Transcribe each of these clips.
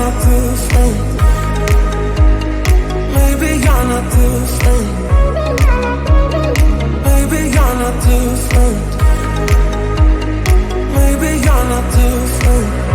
not different. Maybe you're not different. Maybe you're not different. Maybe you're not different.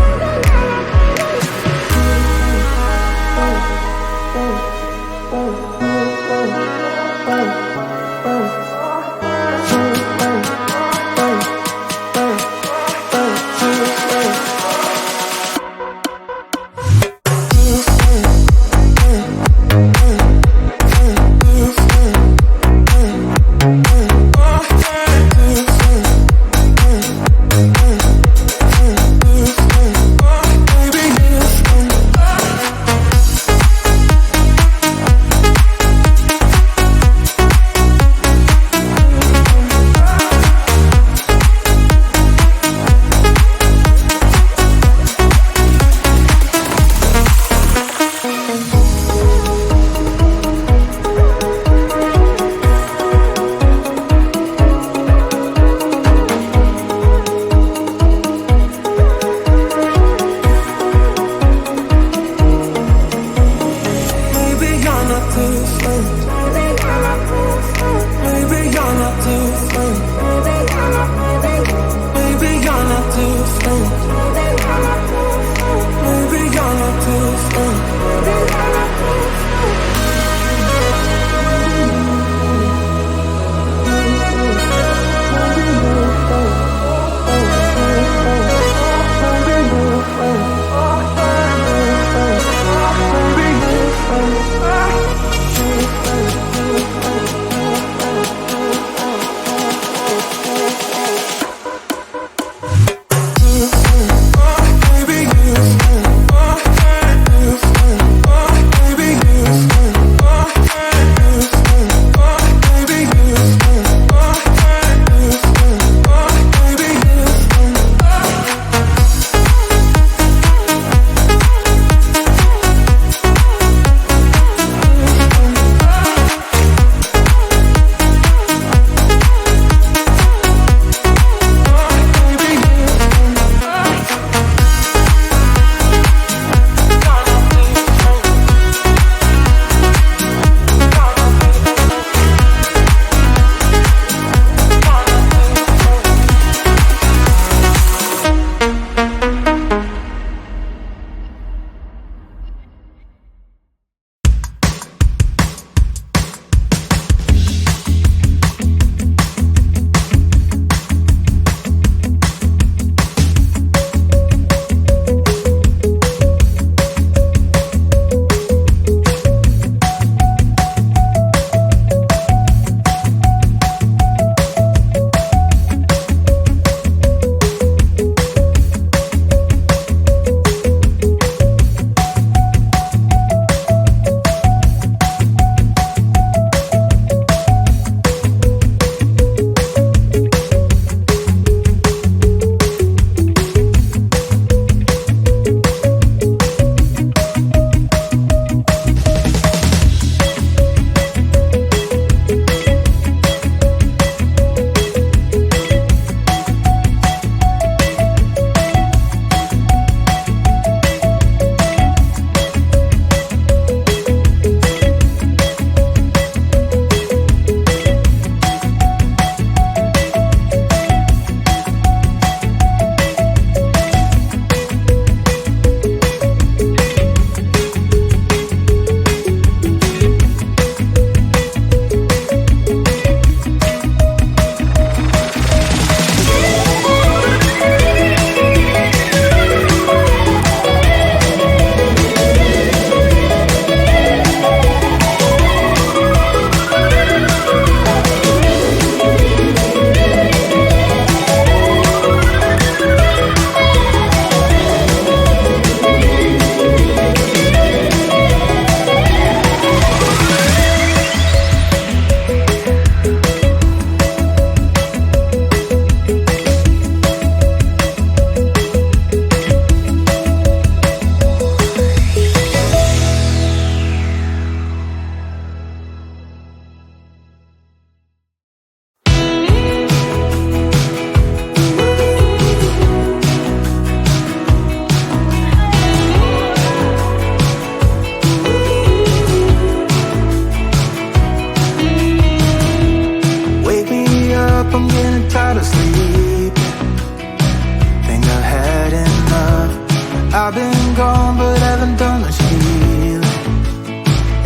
I've been gone but haven't done much healing.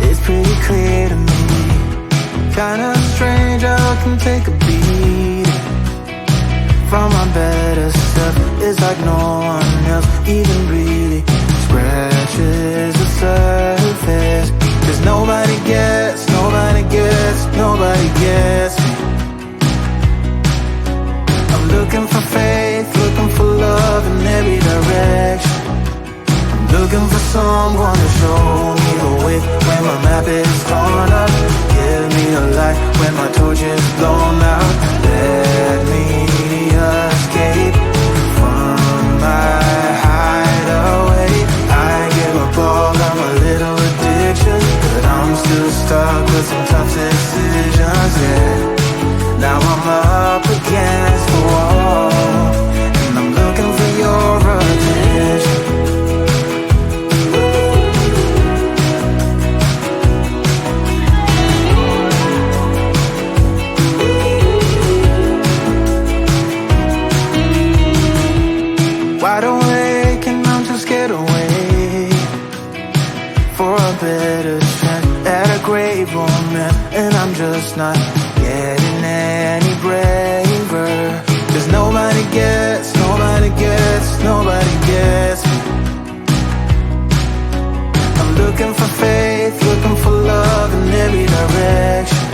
It's pretty clear to me, kinda strange how I can take a beat from my better stuff. It's like no one else even really scratches the surface. 'Cause nobody gets, nobody gets, nobody gets me. I'm looking for faith, looking for love in every direction. I'm looking for someone to show me the way when my map is torn up. Give me a light when my torch is blown out. Let me escape from my hideaway. I give up all of my little addictions, but I'm still stuck with some tough decisions, yeah. Now I'm up against the wall, and I'm looking for your attention. Wide awake and I'm too scared away for a better chance at a great romance, and I'm just not getting any braver. 'Cause nobody gets, nobody gets, nobody gets me. I'm looking for faith, looking for love in every direction.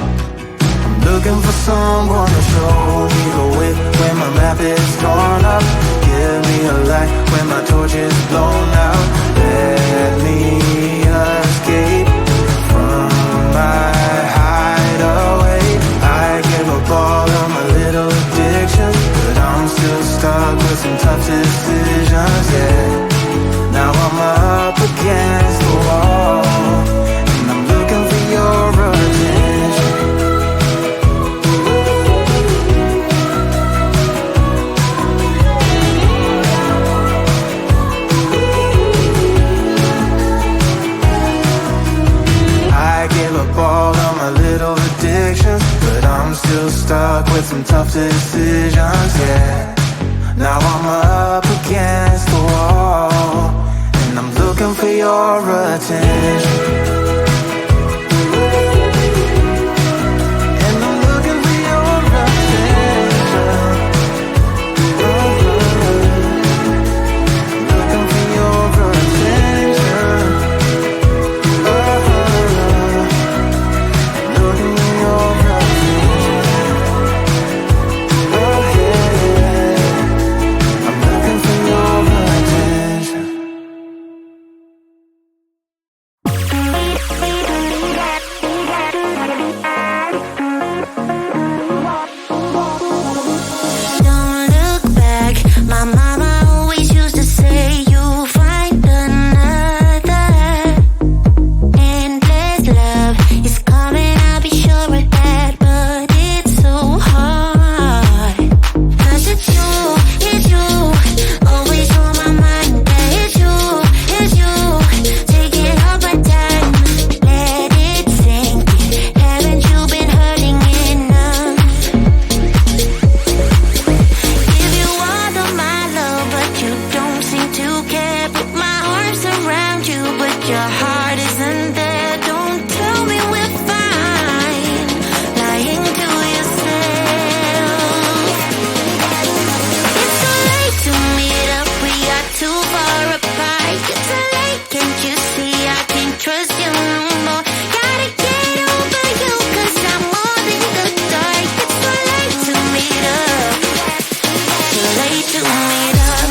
I'm looking for someone to show me the way when my map is torn up. Give me a light when my torch is blown out. Let me escape from my hideaway. I give up all of my little addictions, but I'm still stuck with some tough decisions, yeah. Now I'm up against the wall, and I'm looking for your attention. I give up all of my little addictions, but I'm still stuck with some tough decisions, yeah. Now I'm up against the wall, and I'm looking for your attention. And I'm looking for your attention. Looking for your attention. Looking for your attention. I'm looking for your attention. Don't look back. My mama always used to say you'll find another. Endless love is coming, I'll be sure of that. But it's so hard. 'Cause it's you, always on my mind. Yeah, it's you, taking all my time. Let it sink in. Haven't you been hurting enough? Give you all of my love, but you don't seem to care. Put my arms around you, but your heart isn't there. Don't tell me we're fine, lying to yourself. It's too late to meet up, we are too far apart. It's too late, can't you see I can't trust you no more? Gotta get over you, 'cause I'm more than the dark. It's too late to meet up, too late to meet up.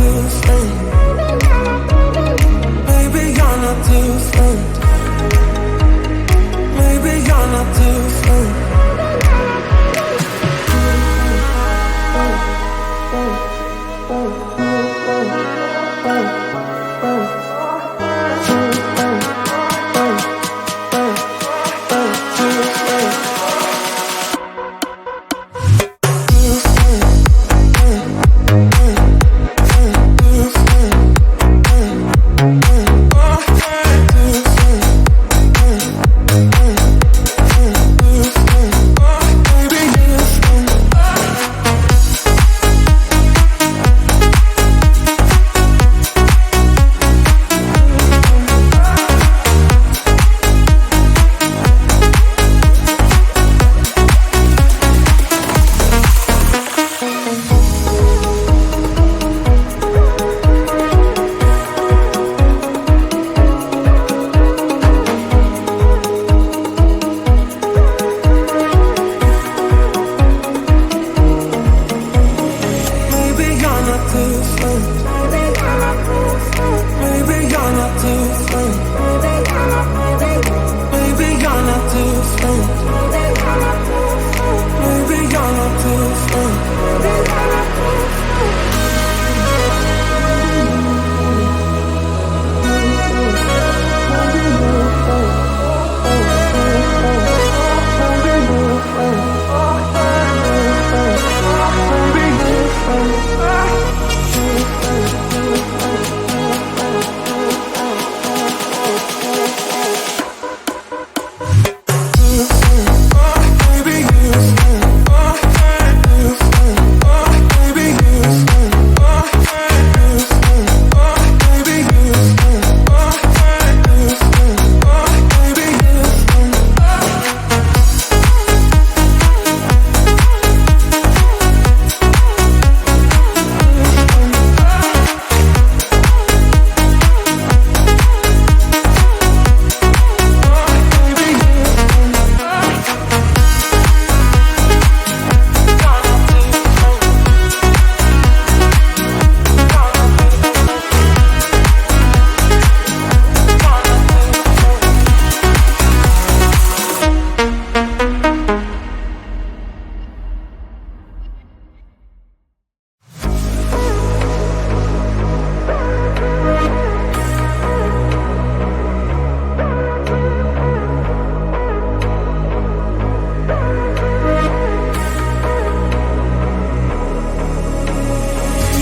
too sweet. Maybe you're not too sweet. Maybe you're not too sweet.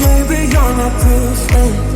Maybe you're not too sweet.